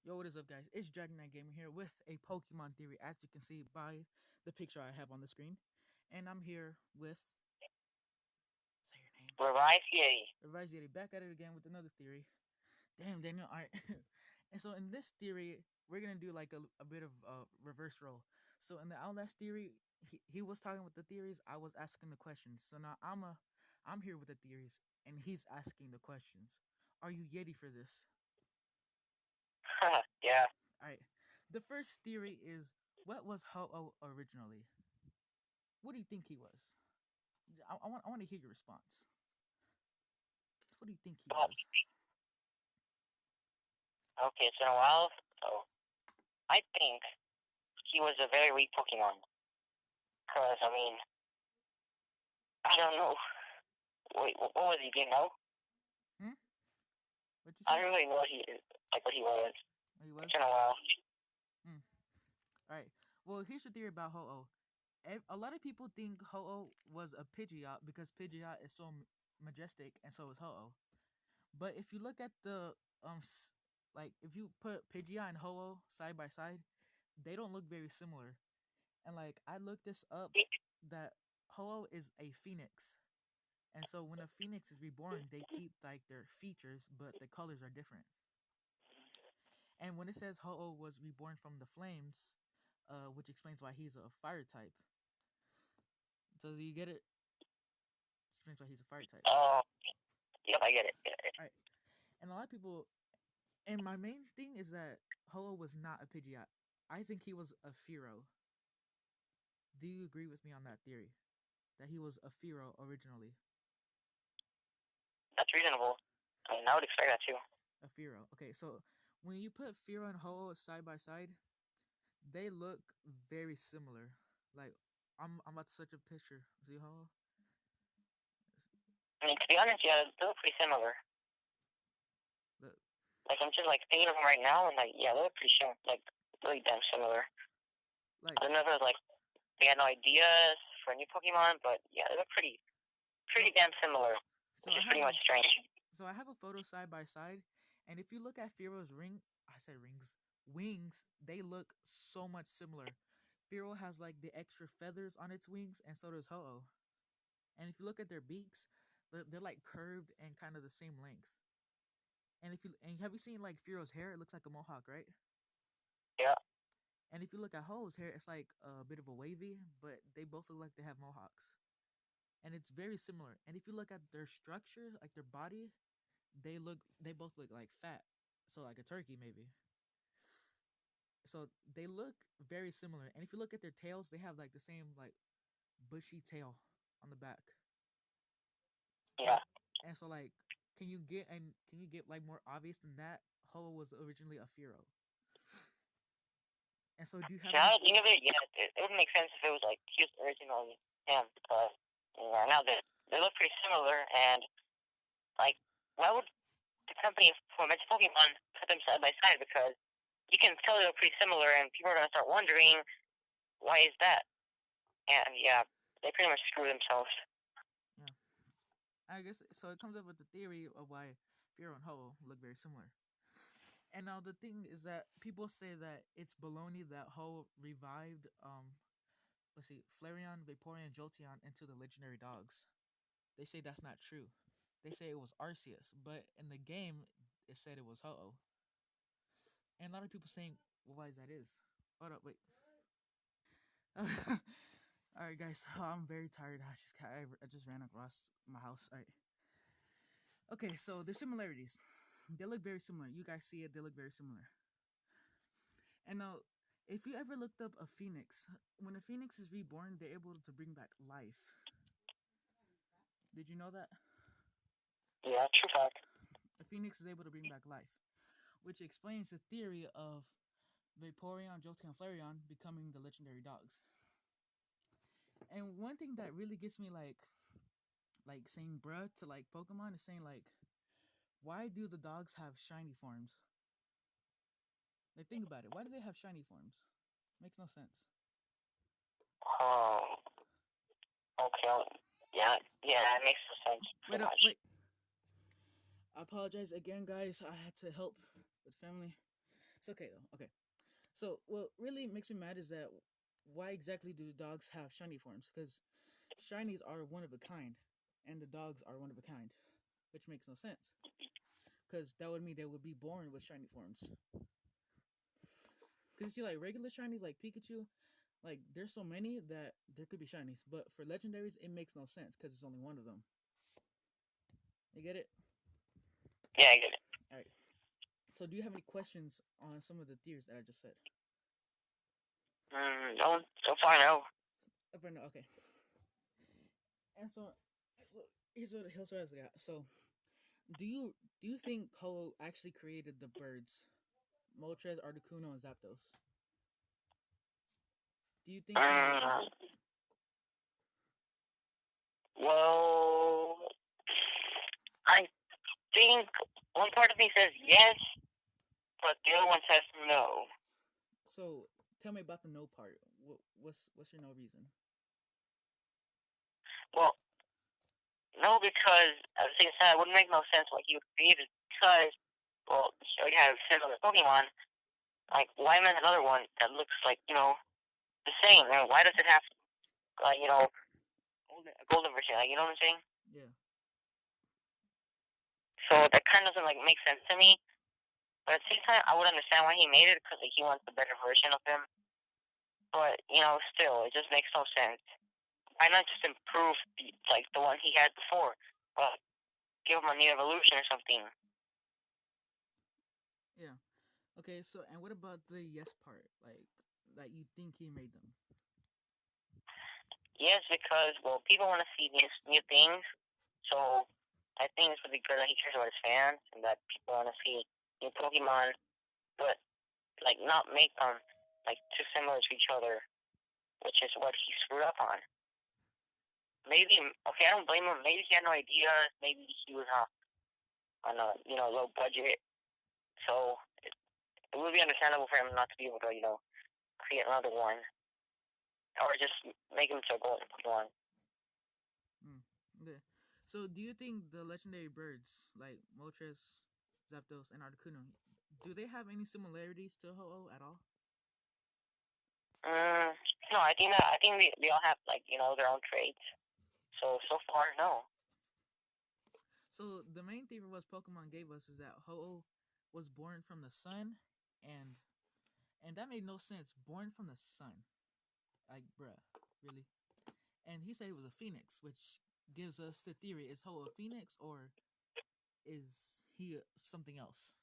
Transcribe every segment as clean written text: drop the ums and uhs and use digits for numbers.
Yo, what is up, guys? It's Dragon Knight Gaming here with a Pokemon theory, as you can see by the picture I have on the screen. And I'm here with, say your name, Revive Yeti. Revised Yeti, back at it again with another theory. Damn, Daniel. All right. And so in this theory, we're gonna do like a bit of reverse role. So in the Outlast theory, he was talking with the theories. I was asking the questions. So now I'm here with the theories, and he's asking the questions. Are you Yeti for this? Yeah. All right. The first theory is, what was Ho-Oh originally? What do you think he was? I want to hear your response. What do you think he was? Okay, it's been a while. So I think he was a very weak Pokemon. Cause I mean, I don't know. Wait, what was he? Do you know? Hmm? What you I say? don't really know what he was. He It's was. been a while. Hmm. All right. Well, here's the theory about Ho-Oh. A lot of people think Ho-Oh was a Pidgeot because Pidgeot is so majestic, and so is Ho-Oh. But if you look at the like if you put Pidgeot and Ho-Oh side by side, they don't look very similar. And like I looked this up, that Ho-Oh is a phoenix. And so when a phoenix is reborn, they keep like their features, but the colors are different. And when it says Ho-Oh was reborn from the flames, which explains why he's a fire type. So do you get it? Explains why he's a fire type. Oh, yep, I get it. All right. And a lot of people, and my main thing is that Ho-Oh was not a Pidgeot. I think he was a Fearow. Do you agree with me on that theory? That he was a Fearow originally? That's reasonable. I mean, I would expect that too. A Fearow. Okay, so when you put Fearow and Ho-Oh side by side, they look very similar. Like I'm about to search a picture. See how? I mean, to be honest, yeah, they look pretty similar. Look, Like I'm just like thinking of them right now, and like yeah, they look pretty similar. Like really damn similar. like I don't know if it was like they had no ideas for a new Pokemon, but yeah, they look pretty so damn similar, so which I is have pretty a much strange. so I have a photo side by side, and if you look at Fearow's I said rings, wings, they look so much similar. Fearow has like the extra feathers on its wings, and so does Ho-Oh. And if you look at their beaks, they're like curved and kind of the same length. And if you and have you seen like Fearow's hair? It looks like a mohawk, right? Yeah. And if you look at Ho-Oh's hair, it's like a bit of a wavy, but they both look like they have mohawks. And it's very similar. And if you look at their structure, like their body, they both look like fat. So like a turkey maybe. So they look very similar. And if you look at their tails, they have like the same like bushy tail on the back. Yeah. And and so like can you get like more obvious than that? Ho was originally a Fearow. And so do you have Now any that I think of it, yeah, it would make sense if it was like he was originally him, but yeah, now they look pretty similar, and like, why would the company for Mental Pokemon put them side by side? Because you can tell they look pretty similar, and people are gonna start wondering why is that? And yeah, they pretty much screw themselves. yeah. I guess so it comes up with the theory of why Fearow and Ho look very similar. And now the thing is that people say that it's baloney that Ho revived let's see, Flareon, Vaporeon, Jolteon into the legendary dogs. They say that's not true. They say it was Arceus, but in the game it said it was Ho-Oh. And a lot of people saying, well, why is that is? Hold up, wait. All right, guys. I'm very tired. I just ran across my house. All right. Okay, so there's similarities. They look very similar. You guys see it. They look very similar. And now, if you ever looked up a phoenix, when a phoenix is reborn, they're able to bring back life. Did you know that? Yeah, true fact. A phoenix is able to bring back life, which explains the theory of Vaporeon, Jolteon, Flareon becoming the legendary dogs. And one thing that really gets me like saying bruh to like Pokemon is saying like, why do the dogs have shiny forms? Like think about it. Why do they have shiny forms? Makes no sense. Um. Okay. Yeah. Yeah, that makes sense Wait pretty up, much. wait. I apologize again, guys. I had to help with family. It's okay though. Okay. So what really makes me mad is that why exactly do dogs have shiny forms? Because shinies are one of a kind, and the dogs are one of a kind, which makes no sense. Because that would mean they would be born with shiny forms. Because you see, like regular shinies, like Pikachu, like there's so many that there could be shinies, but for legendaries, it makes no sense because it's only one of them. You get it? Yeah, I get it. All right. So, do you have any questions on some of the theories that I just said? No, so far no. No, okay. And so here's what I got. So, do you think Ho actually created the birds, Moltres, Articuno, and Zapdos? Do you think he made them? Um, well, I think one part of me says yes, but the other one says no. So, tell me about the no part. What's your no reason? Well, no, because at the same time, it wouldn't make no sense what he would create it because, well, he already have similar Pokemon. Like, why make another one that looks like, the same? I mean, why does it have, a golden version? Like, you know what I'm saying? Yeah, So that kind of doesn't, like, make sense to me. But at the same time, I would understand why he made it because, like, he wants a better version of him. But, still, it just makes no sense. Why not just improve, the one he had before? But give him a new evolution or something. yeah. Okay, so and what about the yes part? Like, that you think he made them? Yes, because well, people want to see new things. So I think it's really good that he cares about his fans and that people want to see new Pokemon, but like not make them like too similar to each other, which is what he screwed up on. Maybe okay, I don't blame him. Maybe he had no idea. Maybe he was on a low budget, so it would be understandable for him not to be able to create another one or just make him to a golden Pokemon. Mm. Okay. So, do you think the legendary birds like Moltres, Zapdos, and Articuno do they have any similarities to Ho-Oh at all? Mm, no, I think they all have their own traits. So far, no. So, the main theory was Pokemon gave us is that Ho-Oh was born from the sun, and and that made no sense. Born from the sun, like bruh, really? And he said it was a phoenix, which gives us the theory: is Ho a phoenix or is he something else?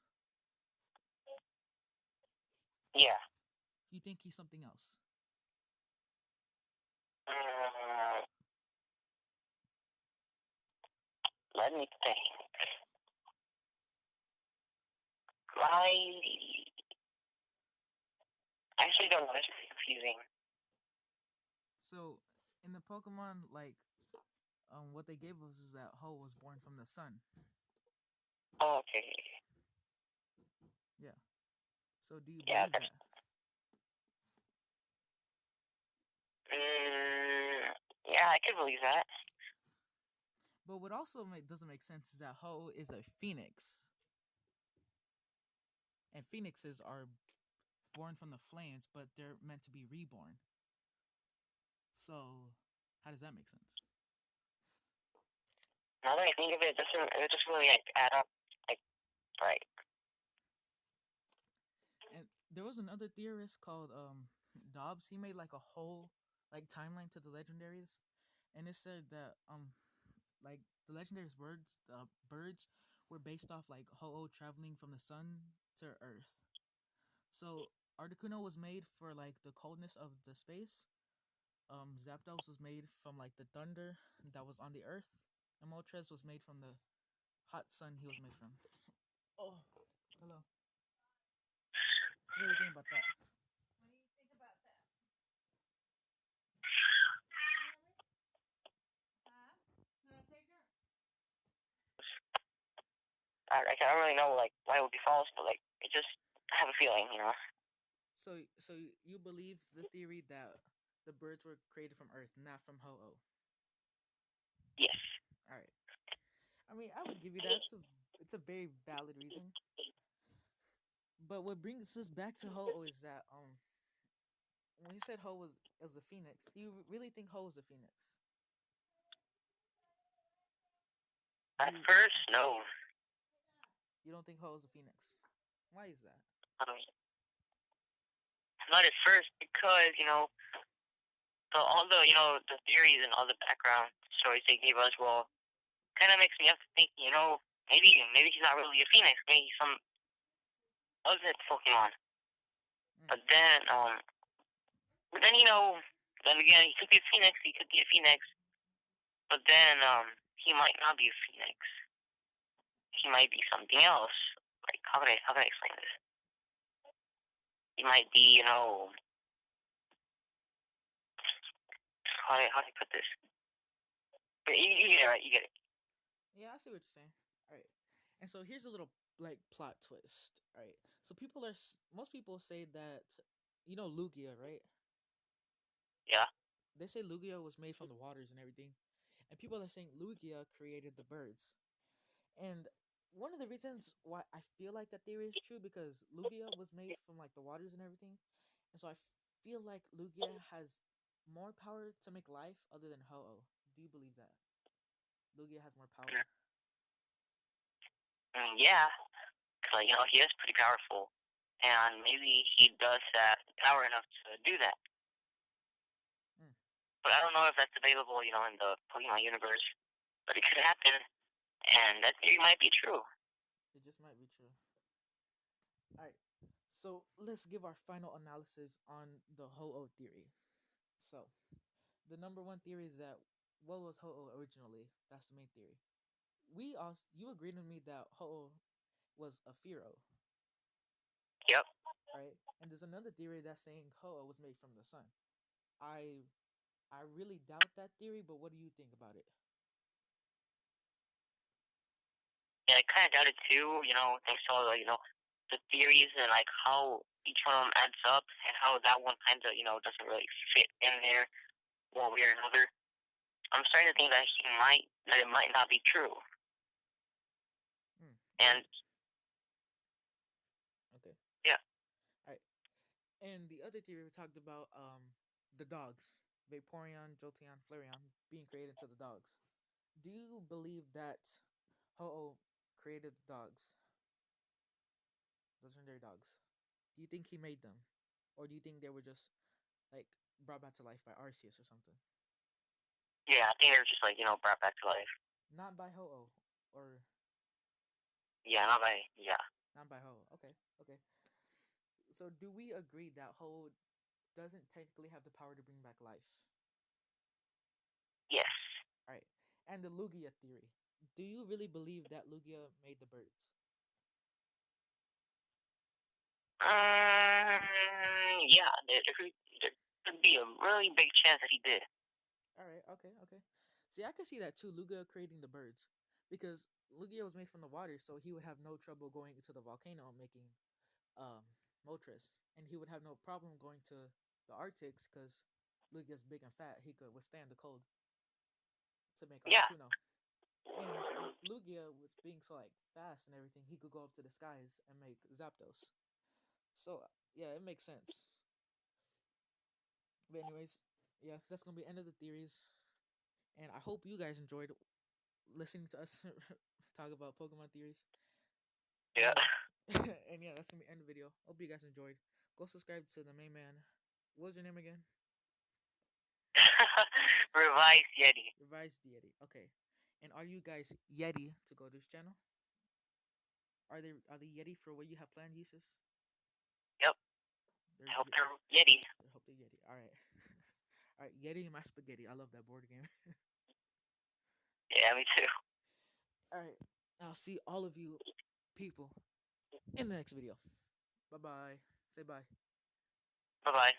Yeah. You think he's something else? Mm, let me think. I actually don't know. It's pretty confusing. So in the Pokemon, like what they gave us is that Ho was born from the sun. Oh, okay. Yeah. So do you Yeah. believe that? Mm, yeah, I could believe that. But what also doesn't make sense is that Ho is a phoenix, and phoenixes are born from the flames, but they're meant to be reborn. So how does that make sense? Now that I think of it, it doesn't really like add up. Like, right. And there was another theorist called Dobbs. He made like a whole like timeline to the legendaries, and it said that like the legendaries birds were based off like Ho-Oh traveling from the sun to Earth. So Articuno was made for like the coldness of the space. Zapdos was made from like the thunder that was on the Earth, and Moltres was made from the hot sun he was made from. Oh, hello. What do you think about that? I don't really know like why it would be false, but like it just I have a feeling. So you believe the theory that the birds were created from Earth, not from Ho-Oh. Yes. All right. I mean, I would give you that. It's a very valid reason. But what brings us back to Ho is that when you said Ho was a phoenix, do you really think Ho was a phoenix? Do At you first, no. you don't think Ho is a phoenix? Why is that? Um, not at first because all the the theories and all the background stories they gave us, well, kind of makes me have to think, maybe he's not really a phoenix, maybe he's some other Pokemon. Mm. But then then again, he could be a phoenix. He could be a phoenix, but then he might not be a phoenix. He might be something else. Like how can I explain this? He might be, how do I put this? But you get it right. You get it. Yeah, I see what you're saying. All right, and so here's a little like plot twist. All right, so most people say that Lugia, right? Yeah. They say Lugia was made from the waters and everything, and people are saying Lugia created the birds. And one of the reasons why I feel like that theory is true because Lugia was made from like the waters and everything, and so I feel like Lugia has more power to make life other than Ho-Oh. Do you believe that Lugia has more power? Yeah. Cause he is pretty powerful, and maybe he does have power enough to do that. Mm, But I don't know if that's available, in the Pokemon universe. But it could happen, and that theory might be true. it just might be true. All right, so let's give our final analysis on the Ho-Oh theory. So the number one theory is that what was Ho-Oh originally? That's the main theory. You agreed with me that Ho-Oh was a Firo, Yep. right? And there's another theory that's saying Ho-Oh was made from the sun. I I really doubt that theory, but what do you think about it? Yeah, I kind of doubt it too. Thanks to all the theories and like how each one of them adds up, and how that one kind of doesn't really fit in there one way or another. I'm starting to think that it might not be true. Well, And okay, yeah, all right. And the other theory we talked about, the dogs, Vaporeon, Jolteon, Flareon, being created into the dogs. Do you believe that Ho-Oh created the dogs, those legendary dogs? Do you think he made them, or do you think they were just like brought back to life by Arceus or something? yeah, I think they were just like brought back to life. Not by Ho-Oh, or Yeah, not by yeah. not by Ho-Oh. Okay, okay. So do we agree that Ho doesn't technically have the power to bring back life? Yes. All right. And the Lugia theory. Do you really believe that Lugia made the birds? Yeah, there could be a really big chance that he did. All right. Okay. Okay. See, I could see that too. Lugia creating the birds, because Lugia was made from the water, so he would have no trouble going into the volcano and making um Moltres, and he would have no problem going to the Arctics because Lugia's big and fat. He could withstand the cold to make Yeah. Articuno. And Lugia, with being so like fast and everything, he could go up to the skies and make Zapdos. So yeah, it makes sense. But anyways, yeah, that's gonna be the end of the theories. And I hope you guys enjoyed listening to us talk about Pokemon theories. Yeah. And and yeah, that's gonna be the end of the video. Hope you guys enjoyed. Go subscribe to the main man. What was your name again? Revised Yeti. Revised Yeti. Okay. And are you guys Yeti to go to this channel? Are they Yeti for what you have planned, uses? Yep. They're I hope they're Yeti. they hope they're Yeti. All right. All right, Yeti in my spaghetti. I love that board game. Yeah, me too. All right. I'll see all of you people in the next video. Bye bye. Say bye. Bye bye.